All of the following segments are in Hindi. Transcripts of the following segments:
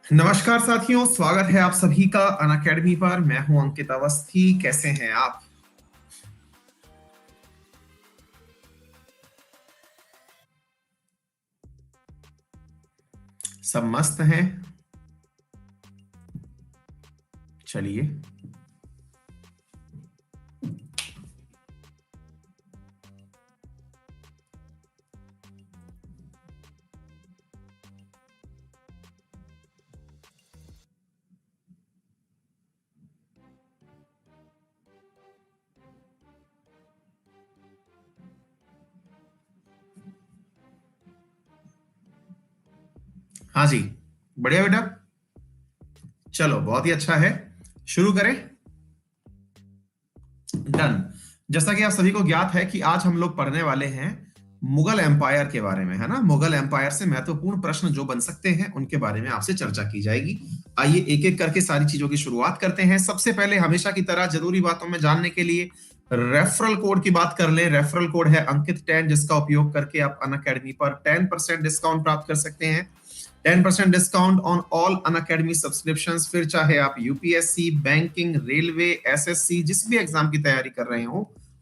नमस्कार साथियों, स्वागत है आप सभी का अनअकैडमी पर। मैं हूं अंकित अवस्थी। कैसे हैं आप? सब मस्त हैं? चलिए। हाँ जी, बढ़िया बेटा। चलो, बहुत ही अच्छा है। शुरू करें। डन। जैसा कि आप सभी को ज्ञात है कि आज हम लोग पढ़ने वाले हैं मुगल एम्पायर के बारे में, है ना। मुगल एम्पायर से महत्वपूर्ण प्रश्न जो बन सकते हैं उनके बारे में आपसे चर्चा की जाएगी। आइए एक एक करके सारी चीजों की शुरुआत करते हैं। सबसे पहले हमेशा की तरह जरूरी बातों में जानने के लिए रेफरल कोड की बात कर लें। रेफरल कोड है अंकित 10, जिसका उपयोग करके आप अनअकैडमी पर 10% डिस्काउंट प्राप्त कर सकते हैं। 10% discount on all Unacademy subscriptions. फिर चाहे आप यूपीएससी, बैंकिंग, रेलवे, एसएससी, जिस भी एग्जाम की तैयारी कर रहे हो,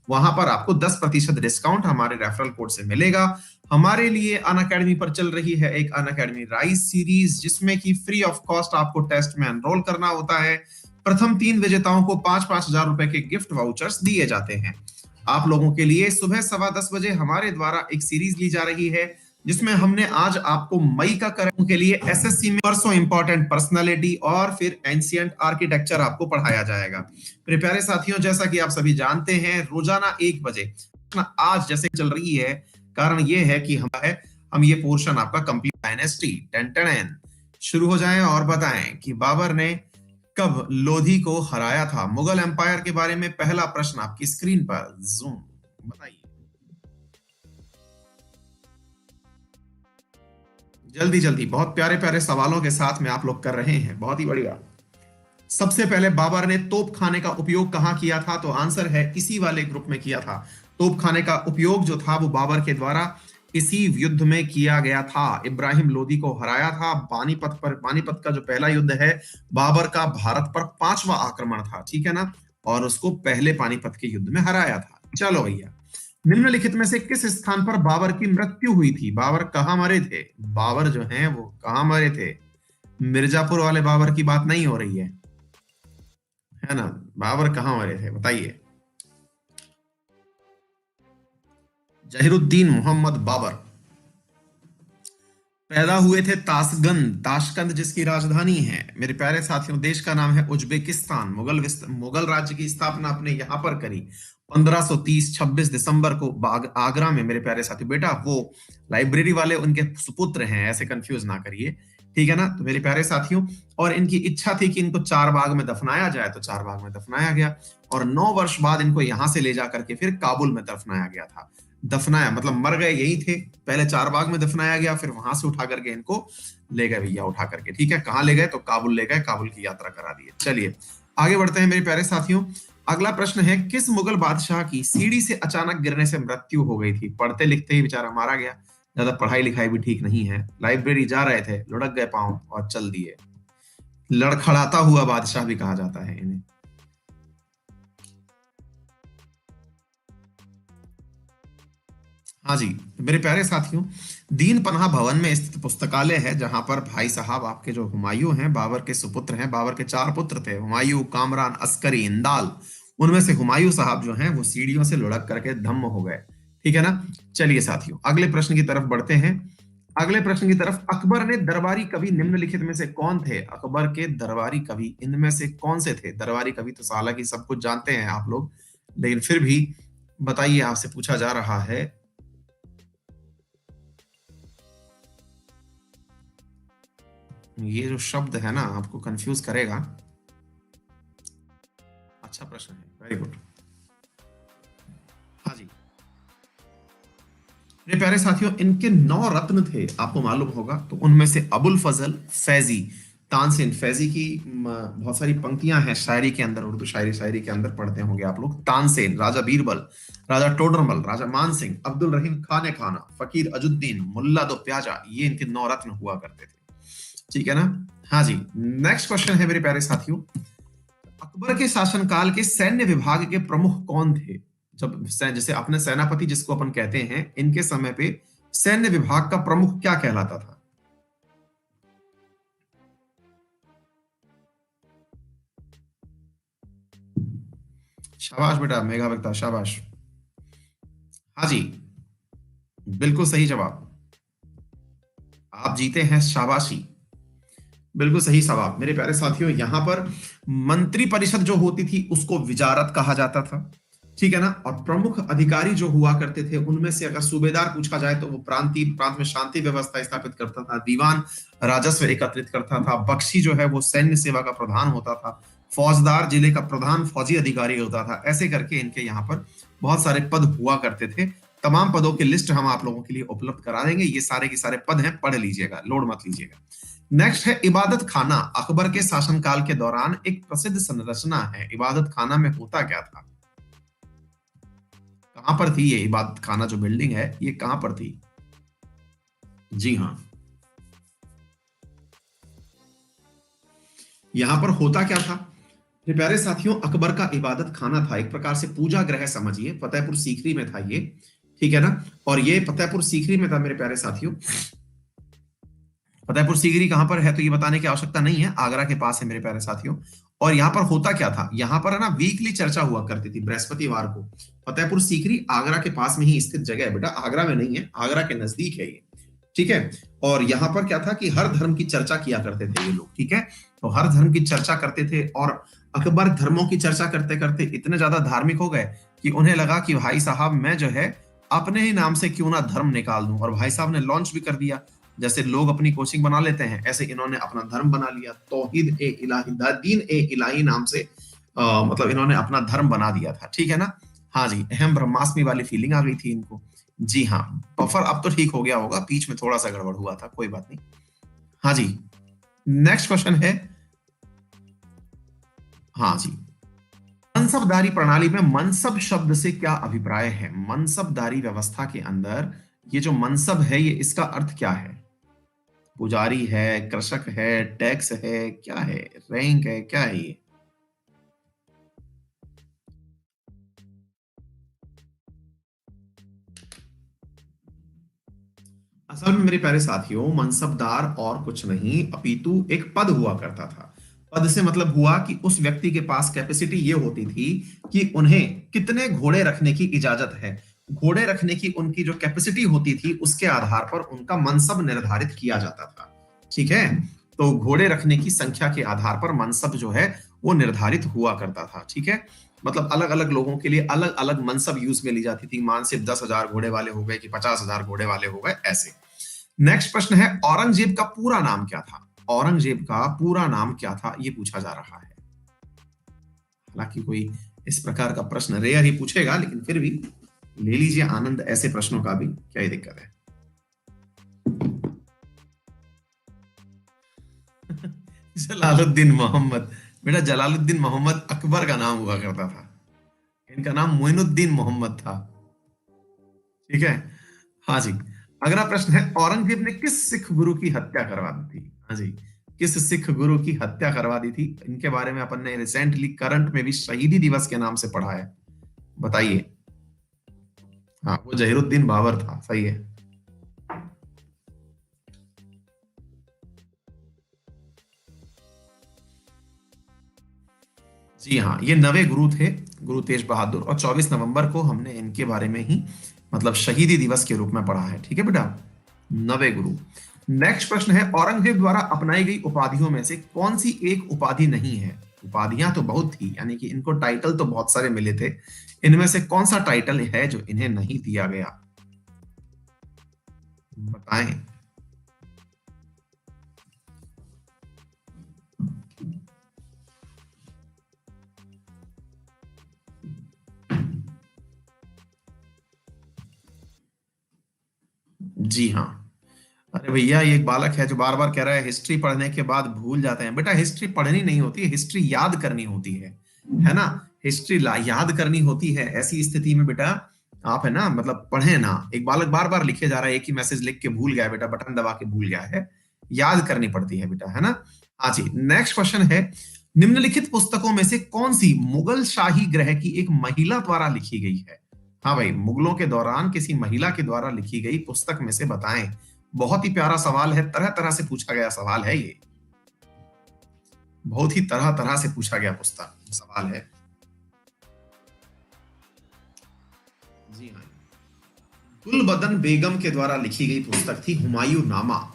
वहां पर आपको 10% डिस्काउंट हमारे रेफरल कोड से मिलेगा। हमारे लिए अनअकैडमी पर चल रही है एक अनअकैडमी राइज सीरीज, जिसमें कि फ्री ऑफ कॉस्ट आपको टेस्ट में एनरोल करना होता है। प्रथम 3 विजेताओं को 5,000 रुपए के गिफ्ट वाउचर्स दिए जाते हैं। आप लोगों के लिए सुबह 10:15 बजे हमारे द्वारा एक सीरीज ली जा रही है, जिसमें हमने आज आपको मई का करंट के लिए एसएससी में परसों इंपॉर्टेंट पर्सनालिटी और फिर एंशिएंट आर्किटेक्चर आपको पढ़ाया जाएगा। मेरे प्यारे साथियों, जैसा कि आप सभी जानते हैं, रोजाना 1 बजे आज जैसे चल रही है, कारण ये है कि हम ये पोर्शन आपका कंप्लीट डायनेस्टी टेन टेन शुरू हो जाएं और बताएं कि बाबर ने कब लोधी को हराया था। मुगल एम्पायर के बारे में पहला प्रश्न आपकी स्क्रीन पर जूम, बताइए जल्दी जल्दी। बहुत प्यारे प्यारे सवालों के साथ में आप लोग कर रहे हैं, बहुत ही बढ़िया। सबसे पहले बाबर ने तोप खाने का उपयोग कहां किया था? तो आंसर है इसी वाले ग्रुप में किया था। तोप खाने का उपयोग जो था वो बाबर के द्वारा इसी युद्ध में किया गया था। इब्राहिम लोदी को हराया था पानीपत पर। पानीपत का जो पहला युद्ध है, बाबर का भारत पर 5वां आक्रमण था, ठीक है ना, और उसको पहले पानीपत के युद्ध में हराया था। चलो भैया, निम्नलिखित में से किस स्थान पर बाबर की मृत्यु हुई थी? बाबर कहाँ मरे थे? बाबर जो हैं वो कहाँ मरे थे? मिर्जापुर वाले बाबर की बात नहीं हो रही है ना। बाबर कहाँ मरे थे बताइए। जहीरुद्दीन मोहम्मद बाबर पैदा हुए थे ताशकंद। ताशकंद जिसकी राजधानी है, मेरे प्यारे साथियों, देश का नाम है उज्बेकिस्तान। मुगल राज्य की स्थापना अपने यहां पर करी 1530 26 दिसंबर को आगरा में। मेरे प्यारे साथियों, बेटा वो लाइब्रेरी वाले उनके सुपुत्र हैं, ऐसे कंफ्यूज ना करिए, ठीक है ना। तो मेरे प्यारे साथियों, और इनकी इच्छा थी कि इनको चार बाग में दफनाया जाए, तो चार बाग में दफनाया गया। और 9 वर्ष बाद इनको यहां से ले जाकर के फिर काबुल में दफनाया गया था। दफनाया मतलब मर गए यही थे। पहले चार बाग में दफनाया गया, फिर वहां से उठा करके इनको ले गए भैया, उठा करके, ठीक है। कहां ले गए? तो काबुल ले गए, काबुल की यात्रा करा दी। चलिए आगे बढ़ते हैं मेरे प्यारे साथियों। अगला प्रश्न है, किस मुगल बादशाह की सीढ़ी से अचानक गिरने से मृत्यु हो गई थी? पढ़ते लिखते ही बेचारा मारा गया। ज्यादा पढ़ाई लिखाई भी ठीक नहीं है, लाइब्रेरी जा रहे थे, लुढ़क गए पांव और चल दिए। लड़खड़ाता हुआ बादशाह भी कहा जाता है इन्हें। हाँ जी, तो मेरे प्यारे साथियों, दीन पनाह भवन में स्थित पुस्तकालय है, जहां पर भाई साहब आपके जो हुमायूं हैं, बाबर के सुपुत्र हैं। बाबर के 4 पुत्र थे, हुमायूं, कामरान, अस्करी, इंदाल। उनमें से हुमायूं साहब जो हैं वो सीढ़ियों से लुढ़क करके धम्म हो गए, ठीक है ना। चलिए साथियों, अगले प्रश्न की तरफ बढ़ते हैं। अगले प्रश्न की तरफ, अकबर ने दरबारी कवि निम्नलिखित में से कौन थे? अकबर के दरबारी कवि इनमें से कौन से थे? दरबारी कवि तो हालांकि सब कुछ जानते हैं आप लोग, लेकिन फिर भी बताइए, आपसे पूछा जा रहा है। ये जो शब्द है ना आपको कंफ्यूज करेगा। अच्छा प्रश्न है, वेरी गुड। हाँ जी, मेरे प्यारे साथियों, इनके 9 रत्न थे, आपको मालूम होगा। तो उनमें से अबुल फजल, फैजी, तानसेन। फैजी की बहुत सारी पंक्तियां हैं शायरी के अंदर, उर्दू शायरी के अंदर पढ़ते होंगे आप लोग। तानसेन, राजा बीरबल, राजा टोडरमल, राजा मान सिंह, अब्दुल रहीम खाने खाना, फकीर अजुद्दीन, मुल्ला दो प्याजा, ये इनके 9 रत्न हुआ करते थे। ठीक है ना? हाँ जी। नेक्स्ट क्वेश्चन है मेरे प्यारे साथियों, अकबर के शासनकाल के सैन्य विभाग के प्रमुख कौन थे? जब जैसे अपने सेनापति जिसको अपन कहते हैं, इनके समय पे सैन्य विभाग का प्रमुख क्या कहलाता था? शाबाश बेटा मेघा बेटा, शाबाश। हाँ जी, बिल्कुल सही जवाब। आप जीते हैं शाबाशी। बिल्कुल सही सवाल मेरे प्यारे साथियों। यहां पर मंत्री परिषद जो होती थी उसको विजारत कहा जाता था, ठीक है ना? और प्रमुख अधिकारी जो हुआ करते थे उनमें से अगर सूबेदार पूछा जाए तो वो प्रांत में शांति व्यवस्था स्थापित करता था, दीवान राजस्व एकत्रित करता था, बख्शी जो है वो सैन्य सेवा का प्रधान होता था, फौजदार जिले का प्रधान फौजी अधिकारी होता था। ऐसे करके इनके यहाँ पर बहुत सारे पद हुआ करते थे। तमाम पदों की लिस्ट हम आप लोगों के लिए उपलब्ध करा देंगे। ये सारे के सारे पद हैं, पढ़ लीजिएगा, लोड मत लीजिएगा। नेक्स्ट है इबादत खाना। अकबर के शासनकाल के दौरान एक प्रसिद्ध संरचना है। इबादत खाना में होता क्या था? कहां पर थी ये इबादत खाना? जो बिल्डिंग है ये कहां पर थी? जी हाँ, यहां पर होता क्या था मेरे प्यारे साथियों? अकबर का इबादत खाना था, एक प्रकार से पूजा गृह समझिए। फतेहपुर सीकरी में था ये, ठीक है ना? और ये फतेहपुर सीकरी में था मेरे प्यारे साथियों। फतेहपुर सीकरी कहां पर है तो ये बताने की आवश्यकता नहीं है, आगरा के पास है मेरे प्यारे साथियों। और यहाँ पर होता क्या था? यहाँ पर है ना वीकली चर्चा हुआ करती थी बृहस्पतिवार को। फतेहपुर सीकरी आगरा के पास में ही स्थित जगह है बेटा, आगरा में नहीं है, आगरा के नजदीक है ये, ठीक है? और यहाँ पर क्या था कि हर धर्म की चर्चा किया करते थे ये लोग, ठीक है? तो हर धर्म की चर्चा करते थे और अकबर धर्मों की चर्चा करते करते इतने ज्यादा धार्मिक हो गए कि उन्हें लगा कि भाई साहब मैं जो है अपने ही नाम से क्यों ना धर्म निकाल दूं। और भाई साहब ने लॉन्च भी कर दिया। जैसे लोग अपनी कोचिंग बना लेते हैं, ऐसे इन्होंने अपना धर्म बना लिया, तौहीद ए इलाही, दीन ए इलाही नाम से मतलब इन्होंने अपना धर्म बना दिया था, ठीक है ना? हाँ जी, अहम ब्रह्मास्मि वाली फीलिंग आ गई थी इनको। जी हाँ, बफर अब तो ठीक हो गया होगा, बीच में थोड़ा सा गड़बड़ हुआ था, कोई बात नहीं। हाँ जी, नेक्स्ट क्वेश्चन है। हाँ जी, मनसबदारी प्रणाली में मनसब शब्द से क्या अभिप्राय है? मनसबदारी व्यवस्था के अंदर ये जो मनसब है ये इसका अर्थ क्या है? पुजारी है, कृषक है, टैक्स है, क्या है? रैंक है, क्या है ये? असल में मेरे प्यारे साथियों, मनसबदार और कुछ नहीं अपितु एक पद हुआ करता था। पद से मतलब हुआ कि उस व्यक्ति के पास कैपेसिटी ये होती थी कि उन्हें कितने घोड़े रखने की इजाजत है। घोड़े रखने की उनकी जो कैपेसिटी होती थी उसके आधार पर उनका मनसब निर्धारित किया जाता था, ठीक है? तो घोड़े रखने की संख्या के आधार पर मनसब जो है वो निर्धारित हुआ करता था, ठीक है? मतलब अलग अलग लोगों के लिए अलग अलग मनसब यूज में ली जाती थी। मान सिर्फ 10,000 घोड़े वाले हो गए कि 50,000 घोड़े वाले हो गए, ऐसे। नेक्स्ट प्रश्न है, औरंगजेब का पूरा नाम क्या था? औरंगजेब का पूरा नाम क्या था ये पूछा जा रहा है। हालांकि कोई इस प्रकार का प्रश्न रेयर ही पूछेगा, लेकिन फिर भी ले लीजिए आनंद ऐसे प्रश्नों का भी, क्या ही दिक्कत है। जलालुद्दीन मोहम्मद। बेटा जलालुद्दीन मोहम्मद अकबर का नाम हुआ करता था, इनका नाम मोइनुद्दीन मोहम्मद था, ठीक है? हाँ जी। अगला प्रश्न है, औरंगजेब ने किस सिख गुरु की हत्या करवा दी थी? हाँ जी, किस सिख गुरु की हत्या करवा दी थी? इनके बारे में अपन ने रिसेंटली करंट में भी शहीदी दिवस के नाम से पढ़ा है, बताइए। हाँ, वो जहीरुद्दीन बाबर था, सही है। जी हाँ, ये नवे गुरु थे, गुरु तेज बहादुर, और 24 नवंबर को हमने इनके बारे में ही मतलब शहीदी दिवस के रूप में पढ़ा है, ठीक है बेटा? नवे गुरु। नेक्स्ट प्रश्न है, औरंगजेब द्वारा अपनाई गई उपाधियों में से कौन सी एक उपाधि नहीं है? उपाधियां तो बहुत थी, यानी कि इनको टाइटल तो बहुत सारे मिले थे, इनमें से कौन सा टाइटल है जो इन्हें नहीं दिया गया? बताएं। जी हाँ। अरे भैया, ये एक बालक है जो बार बार कह रहा है हिस्ट्री पढ़ने के बाद भूल जाते हैं। बेटा हिस्ट्री पढ़नी नहीं होती है, हिस्ट्री याद करनी होती है ना? हिस्ट्री याद करनी होती है। ऐसी स्थिति में बेटा आप है ना मतलब पढ़े ना। एक बालक बार बार लिखे जा रहा है, एक ही मैसेज लिख के भूल गया बेटा, बटन दबा के भूल गया है। याद करनी पड़ती है बेटा, है ना। हाँ जी, नेक्स्ट क्वेश्चन है, निम्नलिखित पुस्तकों में से कौन सी मुगल शाही ग्रह की एक महिला द्वारा लिखी गई है। हाँ भाई, मुगलों के दौरान किसी महिला के द्वारा लिखी गई पुस्तक में से बताएं। बहुत ही प्यारा सवाल है, तरह तरह से पूछा गया सवाल है ये, बहुत ही तरह तरह से पूछा गया पुस्तक सवाल है। जी हाँ, गुलबदन बेगम के द्वारा लिखी गई पुस्तक थी हुमायूं नामा।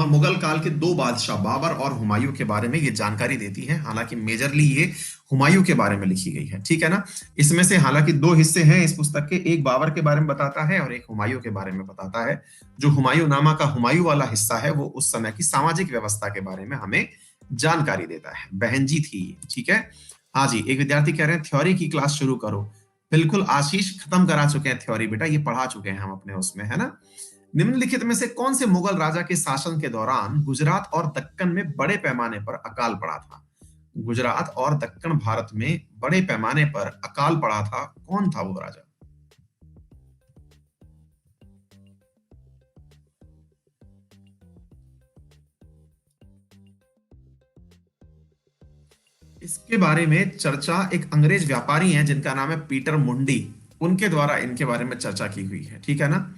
मुगल काल के दो बादशाह बाबर और हुमायूं के बारे में ये जानकारी देती है, हालांकि मेजरली ये हुमायूं के बारे में लिखी गई है, ठीक है ना। इसमें से हालांकि दो हिस्से हैं इस पुस्तक के, एक बाबर के बारे में बताता है और एक हुमायूं के बारे में बताता है। जो हुमायूं नामा का हुमायूं वाला हिस्सा है वो उस समय की सामाजिक व्यवस्था के बारे में हमें जानकारी देता है। बहन जी थी, ठीक है। हाँ जी, एक विद्यार्थी कह रहे हैं थ्योरी की क्लास शुरू करो। बिल्कुल आशीष, खत्म करा चुके हैं थ्योरी बेटा, ये पढ़ा चुके हैं हम अपने उसमें, है ना। निम्नलिखित में से कौन से मुगल राजा के शासन के दौरान गुजरात और दक्कन में बड़े पैमाने पर अकाल पड़ा था। गुजरात और दक्कन भारत में बड़े पैमाने पर अकाल पड़ा था, कौन था वो राजा। इसके बारे में चर्चा एक अंग्रेज व्यापारी हैं जिनका नाम है पीटर मुंडी, उनके द्वारा इनके बारे में चर्चा की हुई है, ठीक है ना।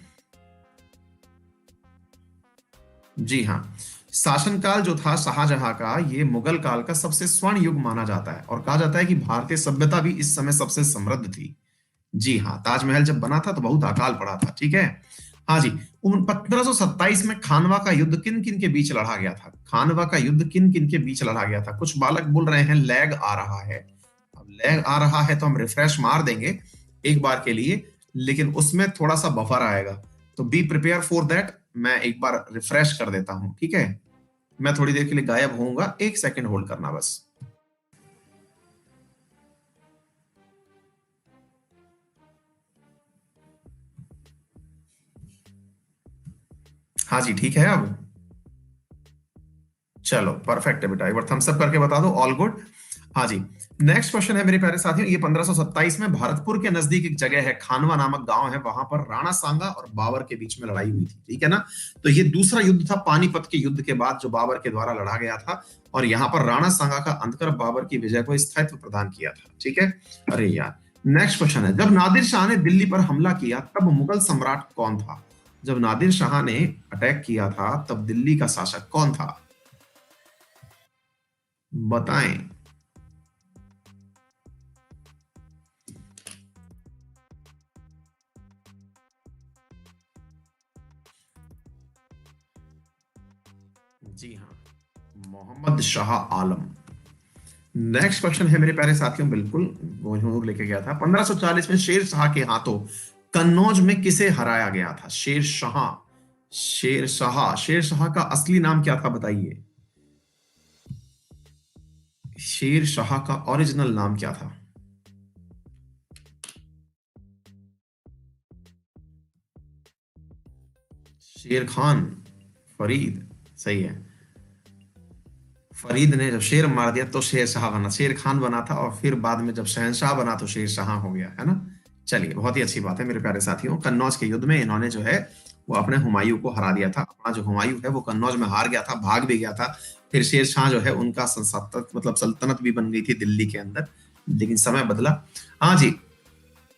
जी हाँ, शासनकाल जो था शाहजहां का, ये मुगल काल का सबसे स्वर्ण युग माना जाता है और कहा जाता है कि भारतीय सभ्यता भी इस समय सबसे समृद्ध थी। जी हाँ, ताजमहल जब बना था तो बहुत अकाल पड़ा था, ठीक है। हाँ जी, 1527 में खानवा का युद्ध किन किन के बीच लड़ा गया था। खानवा का युद्ध किन किन के बीच लड़ा गया था। कुछ बालक बोल रहे हैं लैग आ रहा है। अब लैग आ रहा है तो हम रिफ्रेश मार देंगे एक बार के लिए, लेकिन उसमें थोड़ा सा बफर आएगा, तो बी प्रिपेयर फॉर दैट। मैं एक बार रिफ्रेश कर देता हूं, ठीक है। मैं थोड़ी देर के लिए गायब होऊंगा, एक सेकंड होल्ड करना बस। हाँ जी, ठीक है अब। चलो परफेक्ट है बेटा, एक बार थम्स अप करके बता दो ऑल गुड। हाँ जी, नेक्स्ट क्वेश्चन है मेरे प्यारे साथियों, ये 1527 में भरतपुर के नजदीक एक जगह है, खानवा नामक गांव है, वहां पर राणा सांगा और बाबर के बीच में लड़ाई हुई थी, ठीक है ना। तो ये दूसरा युद्ध था पानीपत के युद्ध के बाद जो बाबर के द्वारा लड़ा गया था, और यहाँ पर राणा सांगा का अंतकर बाबर की विजय को स्थायित्व प्रदान किया था, ठीक है। अरे यार, नेक्स्ट क्वेश्चन है, जब नादिर शाह ने दिल्ली पर हमला किया तब मुगल सम्राट कौन था। जब नादिर शाह ने अटैक किया था तब दिल्ली का शासक कौन था, बताएं। जी हाँ, मोहम्मद शाह आलम। नेक्स्ट क्वेश्चन है मेरे प्यारे साथियों, बिल्कुल कोहिनूर लेके गया था। 1540 में शेर शाह के हाथों कन्नौज में किसे हराया गया था। शेर शाह, शेर शाह, शेर शाह का असली नाम क्या था बताइए। शेर शाह का ओरिजिनल नाम क्या था। शेर खान, फरीद, सही है। फरीद ने जब शेर मार दिया तो शेर शाह बना, शेर खान बना था, और फिर बाद में जब शहनशाह बना तो शेर शाह हो गया, है ना। चलिए, बहुत ही अच्छी बात है मेरे प्यारे साथियों। कन्नौज के युद्ध में इन्होंने जो है वो अपने हुमायूं को हरा दिया था। अपना जो हुमायूं है वो कन्नौज में हार गया था, भाग भी गया था। फिर शेर शाह जो है उनका मतलब सल्तनत भी बन गई थी दिल्ली के अंदर, लेकिन समय बदला। हाँ जी,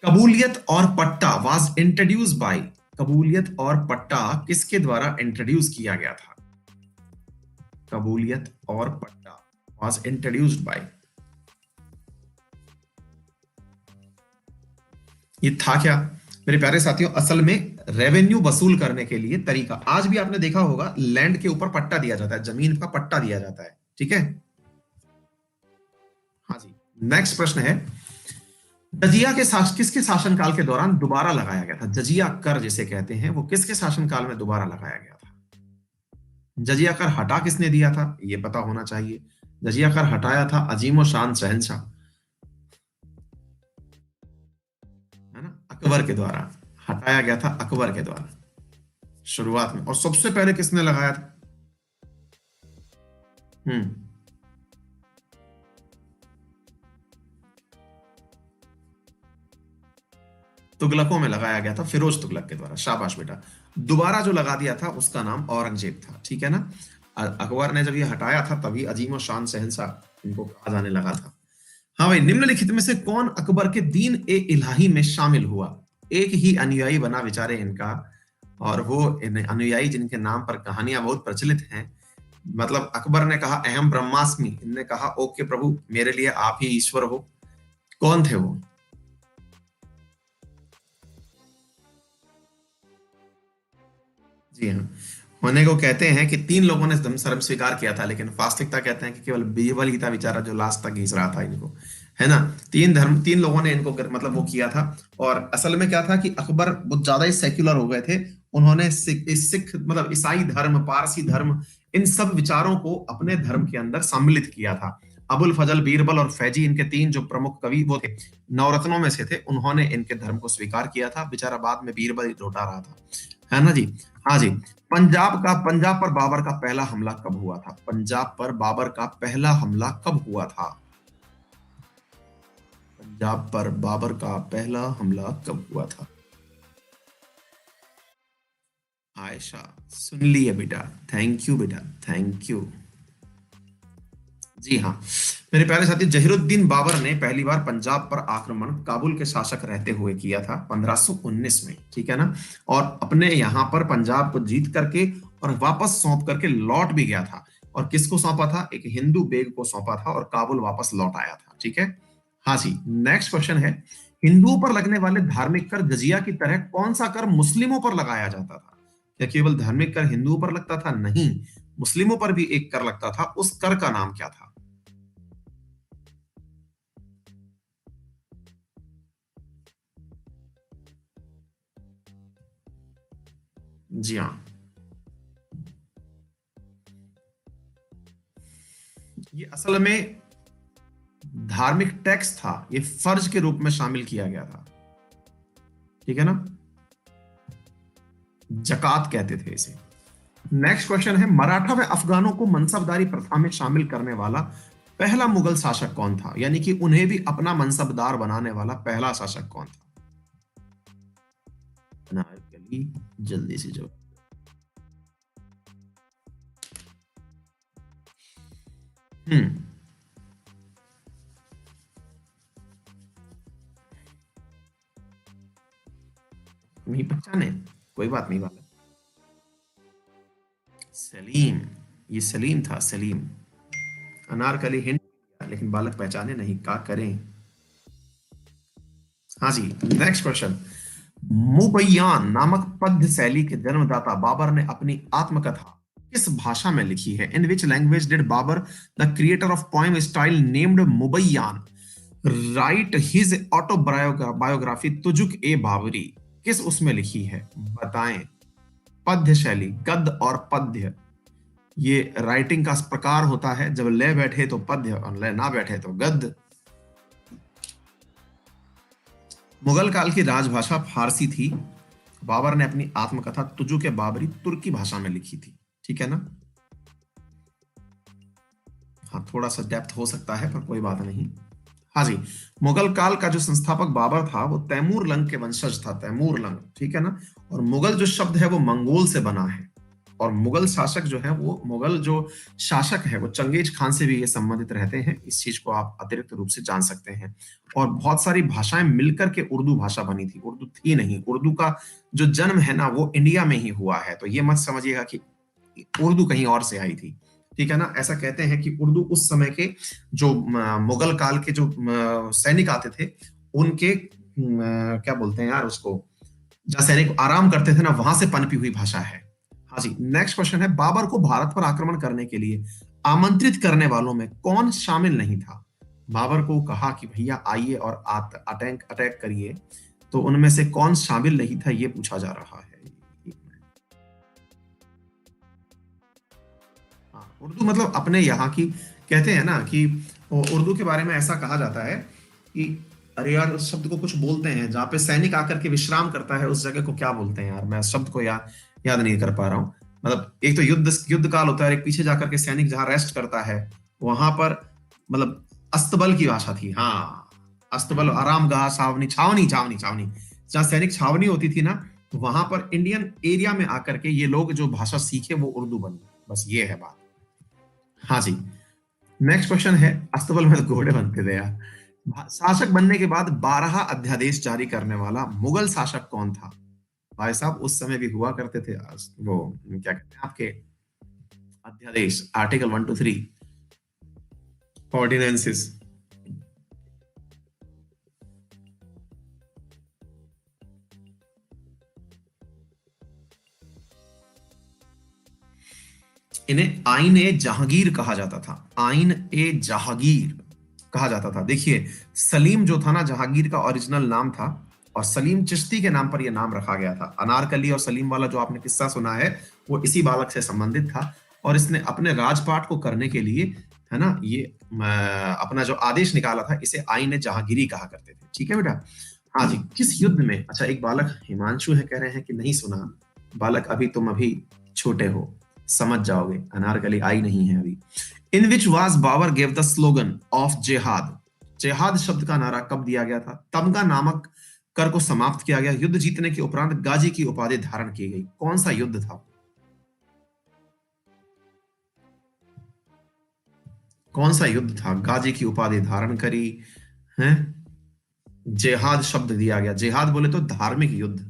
कबूलियत और पट्टा वाज इंट्रोड्यूस बाय, कबूलियत और पट्टा किसके द्वारा इंट्रोड्यूस किया गया था। कबूलियत और पट्टा was introduced by, ये था क्या मेरे प्यारे साथियों, असल में रेवेन्यू वसूल करने के लिए तरीका। आज भी आपने देखा होगा लैंड के ऊपर पट्टा दिया जाता है, जमीन का पट्टा दिया जाता है, ठीक है। हाँ जी, नेक्स्ट प्रश्न है, जजिया के किसके शासनकाल के दौरान दोबारा लगाया गया था। जजिया कर जिसे कहते हैं वो किसके शासनकाल में दोबारा लगाया गया था। जजिया कर हटा किसने दिया था, ये पता होना चाहिए। जजिया कर हटाया था अजीम शान शहनशाह, है ना, अकबर के द्वारा हटाया गया था, अकबर के द्वारा शुरुआत में। और सबसे पहले किसने लगाया था। हम्म, तुगलकों में लगाया गया था, फिरोज तुगलक के द्वारा। शाबाश बेटा। दोबारा जो लगा दिया था उसका नाम औरंगजेब था, ठीक है ना। अकबर ने जब ये हटाया था तभी अजीम और शान शहंशाह इनको कहा जाने लगा था। हाँ भाई, निम्नलिखित में से कौन अकबर के दीन ए इलाही में शामिल हुआ? एक ही अनुयायी बना बेचारे इनका, और वो अनुयायी जिनके नाम पर कहानियां बहुत प्रचलित हैं। मतलब अकबर ने कहा अहम ब्रह्मास्मि, इनने कहा ओके प्रभु, मेरे लिए आप ही ईश्वर हो। कौन थे वो? जी हाँ, होने को कहते हैं कि तीन लोगों ने धर्म स्वीकार किया था, लेकिन वास्तविकता कहते हैं कि केवल बीरबल ही था बेचारा जो लास्ट तक घिस रहा था इनको, है ना। तीन लोगों ने इनको मतलब वो किया था। और असल में क्या था कि अकबर बहुत ज्यादा ही सेक्युलर हो गए थे। उन्होंने सिख मतलब ईसाई धर्म, पारसी धर्म, इन सब विचारों को अपने धर्म के अंदर सम्मिलित किया था। अबुल फजल, बीरबल और फैजी, इनके तीन जो प्रमुख कवि वो थे, नवरत्नों में से थे, उन्होंने इनके धर्म को स्वीकार किया था। बेचारा बाद में बीरबल ही लौटा रहा था, है ना जी। हाँ जी। पंजाब पर बाबर का पहला हमला कब हुआ था? पंजाब पर बाबर का पहला हमला कब हुआ था? पंजाब पर बाबर का पहला हमला कब हुआ था? आयशा, सुन लिया बेटा, थैंक यू बेटा, थैंक यू। जी हाँ, मेरे प्यारे साथी, जहीरुद्दीन बाबर ने पहली बार पंजाब पर आक्रमण काबुल के शासक रहते हुए किया था 1519 में, ठीक है ना। और अपने यहाँ पर पंजाब को जीत करके और वापस सौंप करके लौट भी गया था। और किसको सौंपा था? एक हिंदू बेग को सौंपा था और काबुल वापस लौट आया था, ठीक है। हाँ जी, नेक्स्ट क्वेश्चन है, हिंदुओं पर लगने वाले धार्मिक कर जजिया की तरह कौन सा कर मुस्लिमों पर लगाया जाता था? क्या केवल धार्मिक कर हिंदुओं पर लगता था? नहीं, मुस्लिमों पर भी एक कर लगता था। उस कर का नाम क्या था? जी हाँ, ये असल में धार्मिक टैक्स था, ये फर्ज के रूप में शामिल किया गया था, ठीक है ना। जकात कहते थे इसे। नेक्स्ट क्वेश्चन है, मराठा व अफगानों को मनसबदारी प्रथा में शामिल करने वाला पहला मुगल शासक कौन था? यानी कि उन्हें भी अपना मनसबदार बनाने वाला पहला शासक कौन था? अनारकली, जल्दी से जवाब। हम्म, नहीं पहचाने, कोई बात नहीं वाला। सलीम, ये सलीम था, सलीम। अनारकली हिंट, लेकिन बालक पहचाने नहीं, क्या करें। हाँ जी, नेक्स्ट क्वेश्चन, मुबैयान नामक पद्य शैली के जन्मदाता बाबर ने अपनी आत्मकथा किस भाषा में लिखी है? In which language did Babur, the creator of poem style named Mubaiyan, write his autobiography Tuzuk e Baburi? किस उसमें लिखी है, बताएं। पद्य शैली, गद्य और पद्य, ये राइटिंग का प्रकार होता है। जब ले बैठे तो पद्य और ले ना बैठे तो गद्य। मुगल काल की राजभाषा फारसी थी। बाबर ने अपनी आत्मकथा तुजुक ए बाबरी तुर्की भाषा में लिखी थी, ठीक है ना। हाँ, थोड़ा सा डेप्थ हो सकता है पर कोई बात नहीं। हाँ जी, मुगल काल का जो संस्थापक बाबर था वो तैमूर लंग के वंशज था, तैमूर लंग, ठीक है ना। और मुगल जो शब्द है वो मंगोल से बना है। और मुगल शासक जो है वो, मुगल जो शासक है वो चंगेज खान से भी ये संबंधित रहते हैं। इस चीज को आप अतिरिक्त रूप से जान सकते हैं। और बहुत सारी भाषाएं मिलकर के उर्दू भाषा बनी थी, उर्दू थी नहीं। उर्दू का जो जन्म है ना वो इंडिया में ही हुआ है, तो ये मत समझिएगा कि उर्दू कहीं और से आई थी, ठीक है ना। ऐसा कहते हैं कि उर्दू उस समय के जो मुगल काल के जो सैनिक आते थे उनके क्या बोलते हैं यार उसको, जहां सैनिक आराम करते थे ना, वहां से पनपी हुई भाषा है। हाँ जी, नेक्स्ट क्वेश्चन है, बाबर को भारत पर आक्रमण करने के लिए आमंत्रित करने वालों में कौन शामिल नहीं था? बाबर को कहा कि भैया आइए और अटैक अटैक करिए, तो उनमें से कौन शामिल नहीं था, ये पूछा जा रहा है। हाँ, उर्दू मतलब अपने यहाँ की, कहते हैं ना कि उर्दू के बारे में ऐसा कहा जाता है कि अरे यार उस शब्द को कुछ बोलते हैं जहाँ पे सैनिक आकर के विश्राम करता है, उस जगह को क्या बोलते हैं यार, मैं शब्द को याद नहीं कर पा रहा हूँ। मतलब एक तो युद्ध काल होता है, एक पीछे जाकर के सैनिक जहाँ रेस्ट करता है वहां पर, मतलब अस्तबल की भाषा थी। हाँ, अस्तबल, आराम गाह, छावनी, छावनी छावनी छावनी, जहाँ सैनिक छावनी होती थी ना, तो वहां पर इंडियन एरिया में आकर के ये लोग जो भाषा सीखे वो उर्दू बनी। बस ये है बात। हाँ जी। नेक्स्ट क्वेश्चन है, अस्तबल में तो घोड़े बनते थे यार। शासक बनने के बाद 12 अध्यादेश जारी करने वाला मुगल शासक कौन था? भाई साहब उस समय भी हुआ करते थे वो क्या कहते हैं आपके अध्यादेश, आर्टिकल 1 to 3, ऑर्डिनेंसेस। इन्हें आइन ए जहांगीर कहा जाता था। आइन ए जहांगीर कहा जाता था। देखिए, सलीम जो था ना, जहांगीर का ओरिजिनल नाम था, और सलीम चिश्ती के नाम पर यह नाम रखा गया था। अनारकली और सलीम वाला जो आपने किस्सा सुना है, वो इसी बालक से संबंधित था। और इसने अपने राजपाट को करने के लिए, है ना, ये अपना जो आदेश निकाला था, इसे आइन ए जहांगीरी कहा करते थे। ठीक है बेटा। हाँ जी। किस युद्ध में, अच्छा एक बालक हिमांशु है कह रहे हैं कि नहीं सुना। बालक अभी तुम अभी छोटे हो, समझ जाओगे, अनारकली आई नहीं है अभी। In which was Babur gave the slogan of jihad. जिहाद शब्द का नारा कब दिया गया था? तमगा नामक कर को समाप्त किया गया। युद्ध जीतने के उपरांत गाजी की उपाधि धारण की गई। कौन सा युद्ध था? कौन सा युद्ध था? गाजी की उपाधि धारण करी है। जिहाद शब्द दिया गया। जिहाद बोले तो धार्मिक युद्ध।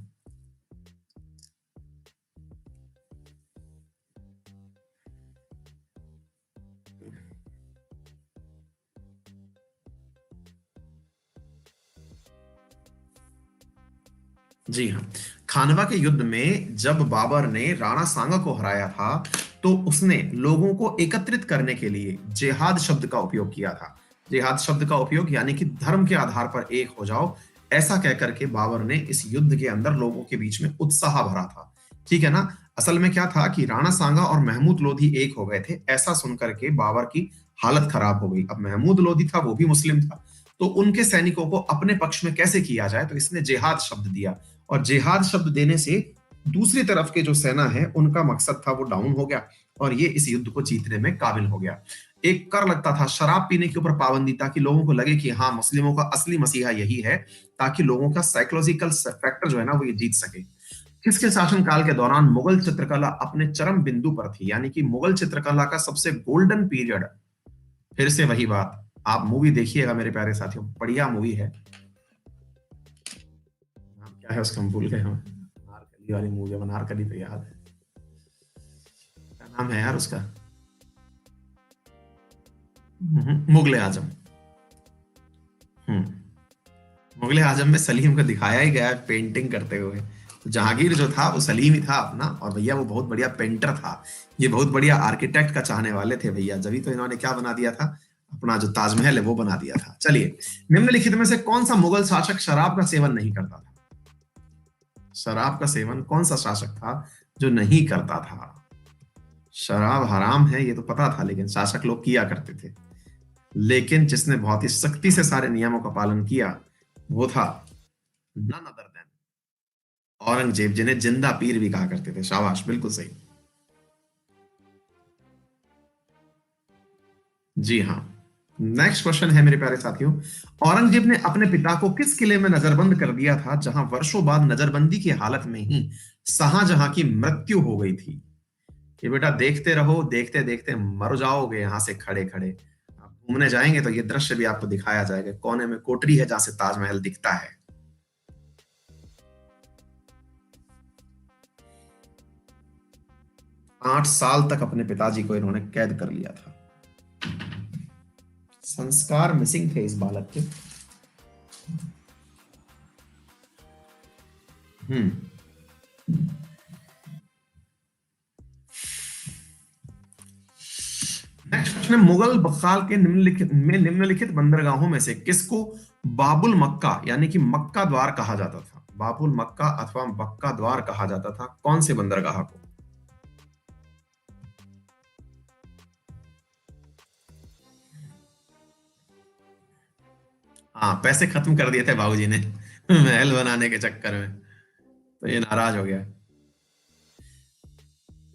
जी हाँ। खानवा के युद्ध में जब बाबर ने राणा सांगा को हराया था, तो उसने लोगों को एकत्रित करने के लिए जिहाद शब्द का उपयोग किया था। जिहाद शब्द का उपयोग यानी कि धर्म के आधार पर एक हो जाओ, ऐसा कहकर के बाबर ने इस युद्ध के अंदर लोगों के बीच में उत्साह भरा था। ठीक है ना। असल में क्या था कि राणा सांगा और महमूद लोधी एक हो गए थे। ऐसा सुनकर के बाबर की हालत खराब हो गई। अब महमूद लोधी था, वो भी मुस्लिम था, तो उनके सैनिकों को अपने पक्ष में कैसे किया जाए, तो इसने जिहाद शब्द दिया। और जिहाद शब्द देने से दूसरी तरफ के जो सेना है, उनका मकसद था वो डाउन हो गया, और ये इस युद्ध को जीतने में काबिल हो गया। एक कर लगता था शराब पीने के ऊपर पाबंदी, ताकि लोगों को लगे कि हाँ, मुस्लिमों का असली मसीहा यही है, ताकि लोगों का साइकोलॉजिकल फैक्टर जो है ना, वो ये जीत सके। किसके शासनकाल के दौरान मुगल चित्रकला अपने चरम बिंदु पर थी? यानी कि मुगल चित्रकला का सबसे गोल्डन पीरियड। फिर से वही बात, आप मूवी देखिएगा मेरे प्यारे साथियों, बढ़िया मूवी है। नाम क्या है उसका, हम भूल गए हम। अनारकली वाली मूवी है, अनारकली तो याद है, क्या नाम है यार उसका? मुगले आजम। हम्म। मुगले आजम में सलीम को दिखाया ही गया है पेंटिंग करते हुए। तो जहांगीर जो था वो सलीम ही था अपना, और भैया वो बहुत बढ़िया पेंटर था। ये बहुत बढ़िया आर्किटेक्ट का चाहने वाले थे भैया, जब तो इन्होंने क्या बना दिया था, अपना जो ताजमहल है वो बना दिया था। चलिए, निम्नलिखित में से कौन सा मुगल शासक शराब का सेवन नहीं करता था? शराब का सेवन कौन सा शासक था जो नहीं करता था? शराब हराम है ये तो पता था, लेकिन शासक लोग किया करते थे। लेकिन जिसने बहुत ही सख्ती से सारे नियमों का पालन किया, वो था नन अदर देन औरंगजेब, जिन्हें जिंदा पीर भी कहा करते थे। शाबाश, बिल्कुल सही। जी हाँ। नेक्स्ट क्वेश्चन है मेरे प्यारे साथियों, औरंगजेब ने अपने पिता को किस किले में नजरबंद कर दिया था, जहां वर्षों बाद नजरबंदी की हालत में ही शाहजहां की मृत्यु हो गई थी? ये बेटा देखते रहो, देखते देखते मर जाओगे यहां से खड़े खड़े। आप घूमने जाएंगे तो ये दृश्य भी आपको दिखाया जाएगा। कोने में कोठरी है जहां से ताजमहल दिखता है। 8 साल तक अपने पिताजी को इन्होंने कैद कर लिया था। संस्कार मिसिंग थे इस बालक के। हम्म। नेक्स्ट क्वेश्चन है, मुगल बखाल के निम्नलिखित बंदरगाहों में से किसको बाबुल मक्का यानी कि मक्का द्वार कहा जाता था? बाबुल मक्का अथवा मक्का द्वार कहा जाता था, कौन से बंदरगाह को? हाँ, पैसे खत्म कर दिए थे बाबूजी ने महल बनाने के चक्कर में, तो ये नाराज हो गया।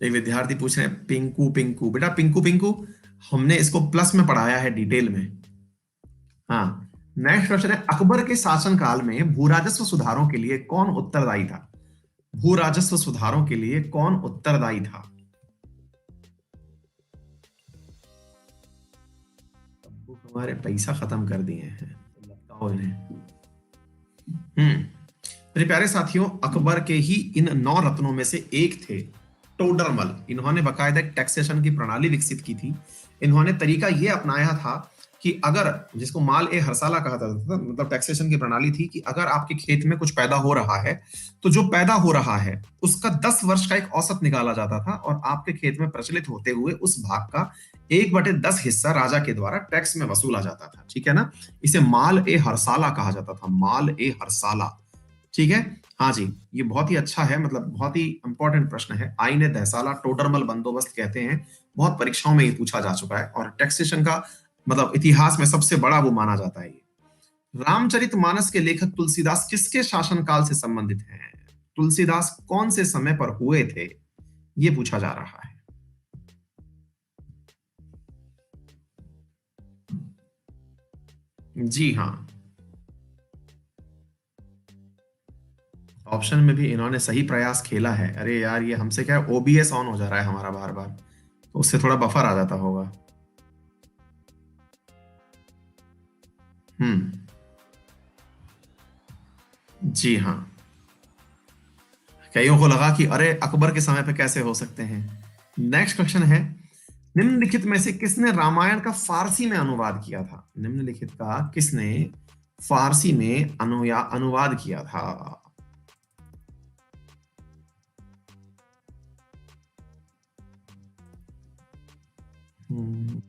एक विद्यार्थी पूछ रहे हैं पिंकू पिंकू, बेटा पिंकू पिंकू हमने इसको प्लस में पढ़ाया है डिटेल में। हाँ। नेक्स्ट क्वेश्चन है, अकबर के शासनकाल में भू राजस्व सुधारों के लिए कौन उत्तरदायी था? भू राजस्व सुधारों के लिए कौन उत्तरदायी था? तुम्हारे पैसा खत्म कर दिए हैं, तो लटकाओ इन्हें। हम्म। मेरे प्यारे साथियों, अकबर के ही इन 9 रत्नों में से एक थे टोडरमल। इन्होंने बाकायदा एक टैक्सेशन की प्रणाली विकसित की थी। इन्होंने तरीका यह अपनाया था कि अगर, जिसको माल ए हरसाला कहा जाता था, मतलब टैक्सेशन की प्रणाली थी कि अगर आपके खेत में कुछ पैदा हो रहा है, तो जो पैदा हो रहा है उसका 10 वर्ष का एक औसत निकाला जाता था और आपके खेत में प्रचलित होते हुए उस भाग का 1/10 हिस्सा राजा के द्वारा टैक्स में वसूला जाता था। ठीक है ना? इसे माल ए हरसाला कहा जाता था, माल ए हरसाला। ठीक है। हाँ जी, ये बहुत ही अच्छा है, मतलब बहुत ही इंपॉर्टेंट प्रश्न है। आईने दहसाला टोडरमल बंदोबस्त कहते हैं। बहुत परीक्षाओं में ये पूछा जा चुका है और टैक्सेशन का मतलब इतिहास में सबसे बड़ा वो माना जाता है ये। रामचरितमानस के लेखक तुलसीदास किसके शासनकाल से संबंधित हैं? तुलसीदास कौन से समय पर हुए थे, ये पूछा जा रहा है। जी हाँ, ऑप्शन में भी इन्होंने सही प्रयास खेला है। अरे यार, ये हमसे क्या है, ओबीएस ऑन हो जा रहा है हमारा बार बार, तो उससे थोड़ा बफर आ जाता होगा। हम्म। जी हाँ, कईयों को लगा कि अरे अकबर के समय पे कैसे हो सकते हैं। नेक्स्ट क्वेश्चन है, निम्नलिखित में से किसने रामायण का फारसी में अनुवाद किया था? निम्नलिखित का किसने फारसी में अनुवाद किया था? हम्म,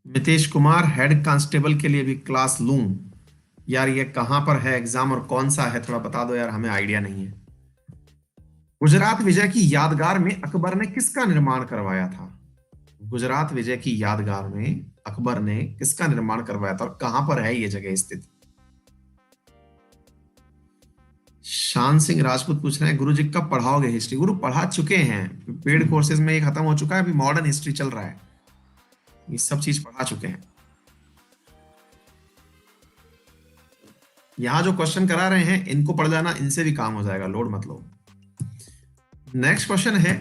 नितीश कुमार, हेड कांस्टेबल के लिए भी क्लास लूं? यार ये कहां पर है एग्जाम और कौन सा है, थोड़ा बता दो यार, हमें आइडिया नहीं है। गुजरात विजय की यादगार में अकबर ने किसका निर्माण करवाया था? गुजरात विजय की यादगार में अकबर ने किसका निर्माण करवाया था और कहां पर है ये जगह स्थित? शान सिंह राजपूत पूछ रहे हैं, गुरु जी कब पढ़ाओगे हिस्ट्री? गुरु पढ़ा चुके हैं, पेड कोर्सेज में ये खत्म हो चुका है, अभी मॉडर्न हिस्ट्री चल रहा है। ये सब चीज पढ़ा चुके हैं। यहाँ जो क्वेश्चन करा रहे हैं इनको पढ़ जाना, इनसे भी काम हो जाएगा, लोड मत लो। नेक्स्ट क्वेश्चन है,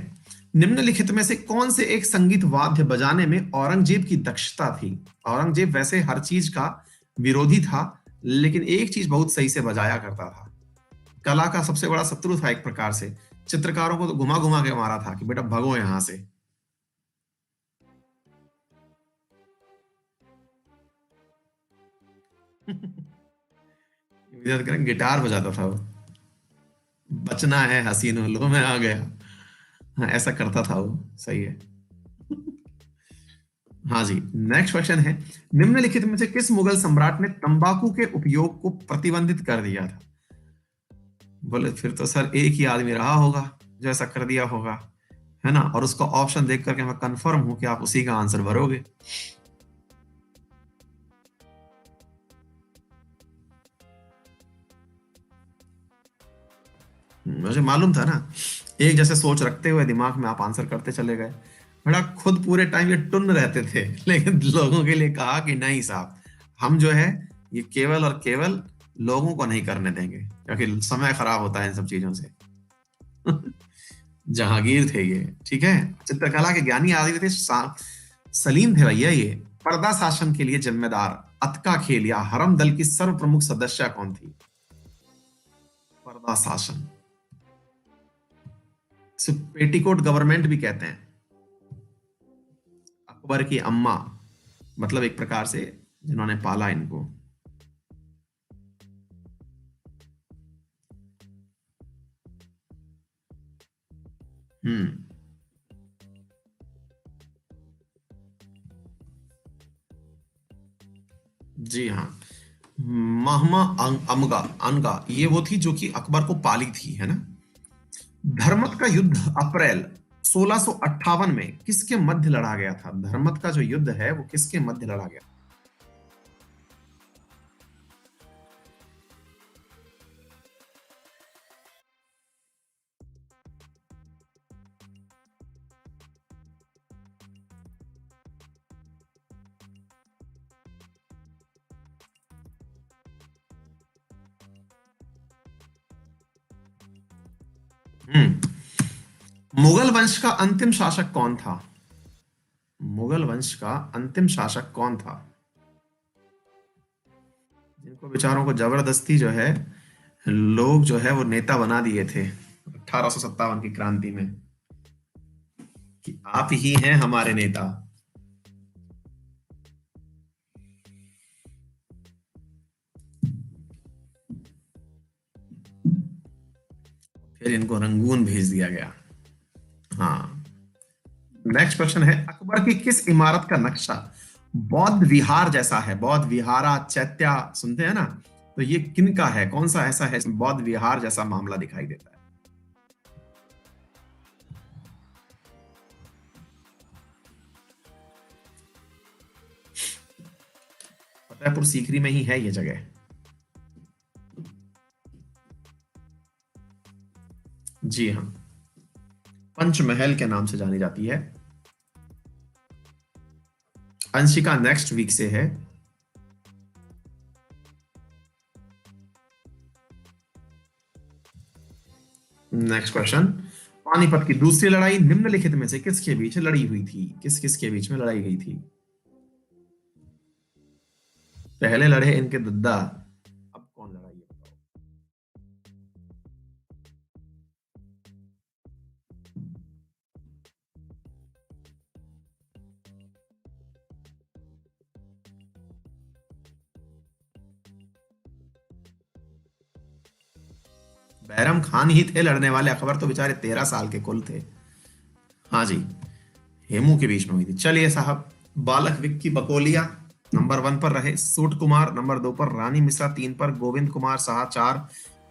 निम्नलिखित में से कौन से एक संगीत वाद्य बजाने में औरंगजेब की दक्षता थी? औरंगजेब वैसे हर चीज का विरोधी था, लेकिन एक चीज बहुत सही से बजाया करता था। कला का सबसे बड़ा शत्रु था एक प्रकार से। चित्रकारों को तो घुमा घुमा के मारा था कि बेटा भगो यहां से। इधर करें, गिटार बजाता था वो। बचना है हसीनों लो मैं आ गया। हाँ, ऐसा करता था वो। सही है। हाँ जी। नेक्स्ट क्वेश्चन है, निम्नलिखित में से किस मुगल सम्राट ने तंबाकू के उपयोग को प्रतिबंधित कर दिया था? बोले फिर तो सर एक ही आदमी रहा होगा जो ऐसा कर दिया होगा, है ना? और उसका ऑप्शन देख करके मैं कंफर्म हूं कि आप उसी का आंसर भरोगे। मुझे मालूम था ना, एक जैसे सोच रखते हुए दिमाग में आप आंसर करते चले गए। बड़ा खुद पूरे टाइम ये टुन्न रहते थे लेकिन लोगों के लिए कहा कि नहीं साहब, हम जो है ये केवल और केवल लोगों को नहीं करने देंगे, क्योंकि समय खराब होता है इन सब चीजों से। जहांगीर थे ये। ठीक है। चित्रकला के ज्ञानी आदि थे, सलीम थे भैया ये। पर्दा शासन के लिए जिम्मेदार अतका खेल या हरम दल की सर्व प्रमुख सदस्य कौन थी? पर्दा शासन, इसे पेटीकोट गवर्नमेंट भी कहते हैं। अकबर की अम्मा, मतलब एक प्रकार से जिन्होंने पाला इनको। हम्म। जी हाँ, महमा अमगा अनगा, ये वो थी जो कि अकबर को पाली थी, है ना? धर्मत का युद्ध अप्रैल 1658 में किसके मध्य लड़ा गया था? धर्मत का जो युद्ध है वो किसके मध्य लड़ा गया? मुगल वंश का अंतिम शासक कौन था? मुगल वंश का अंतिम शासक कौन था, जिनको बेचारों को जबरदस्ती जो है लोग जो है वो नेता बना दिए थे 1857 की क्रांति में, कि आप ही हैं हमारे नेता। फिर इनको रंगून भेज दिया गया। हाँ। नेक्स्ट क्वेश्चन है, अकबर की किस इमारत का नक्शा बौद्ध विहार जैसा है? बौद्ध विहारा चैत्या सुनते हैं ना, तो ये किन का है, कौन सा ऐसा है इसमें बौद्ध विहार जैसा मामला दिखाई देता है? फतेहपुर सीकरी में ही है ये जगह। जी हाँ, पंचमहल के नाम से जानी जाती है। अंशिका नेक्स्ट वीक से है। नेक्स्ट क्वेश्चन, पानीपत की दूसरी लड़ाई निम्नलिखित में से किसके बीच लड़ी हुई थी? किस किस के बीच में लड़ाई गई थी? पहले लड़े इनके दद्दा, अब कौन लड़ा ये बताओ। बैरम खान ही थे लड़ने वाले, अकबर तो बेचारे 13 साल के कुल थे। हाँ जी, हेमू के बीच में हुई थी। चलिए साहब, बालक विक्की बकोलिया नंबर 1 पर रहे, सूट कुमार नंबर 2 पर, रानी मिश्रा 3 पर, गोविंद कुमार साहा 4,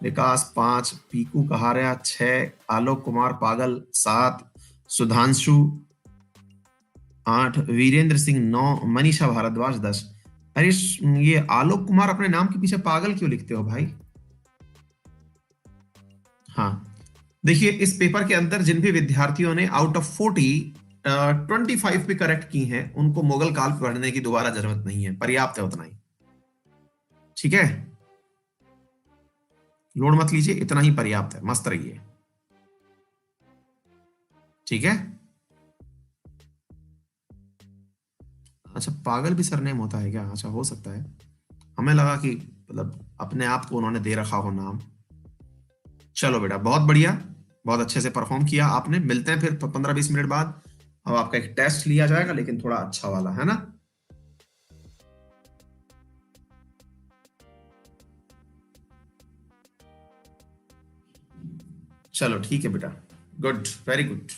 विकास 5, पीकू कहारिया 6, आलोक कुमार पागल 7, सुधांशु 8, वीरेंद्र सिंह 9, मनीषा भारद्वाज 10। अरे ये आलोक कुमार अपने नाम के पीछे पागल क्यों लिखते हो भाई? हाँ, देखिए इस पेपर के अंदर जिन भी विद्यार्थियों ने आउट ऑफ 40 25 भी करेक्ट की हैं, उनको मुगल काल पढ़ने की दोबारा जरूरत नहीं है, पर्याप्त है उतना ही। ठीक है, लोड मत लीजिए, इतना ही पर्याप्त है, मस्त रहिए। ठीक है। अच्छा, पागल भी सरनेम होता है क्या? अच्छा, हो सकता है, हमें लगा कि मतलब अपने आप को उन्होंने दे रखा हो नाम। चलो बेटा, बहुत बढ़िया, बहुत अच्छे से परफॉर्म किया आपने। मिलते हैं फिर 15-20 मिनट बाद। अब आपका एक टेस्ट लिया जाएगा, लेकिन थोड़ा अच्छा वाला, है ना? चलो ठीक है बेटा, गुड, वेरी गुड।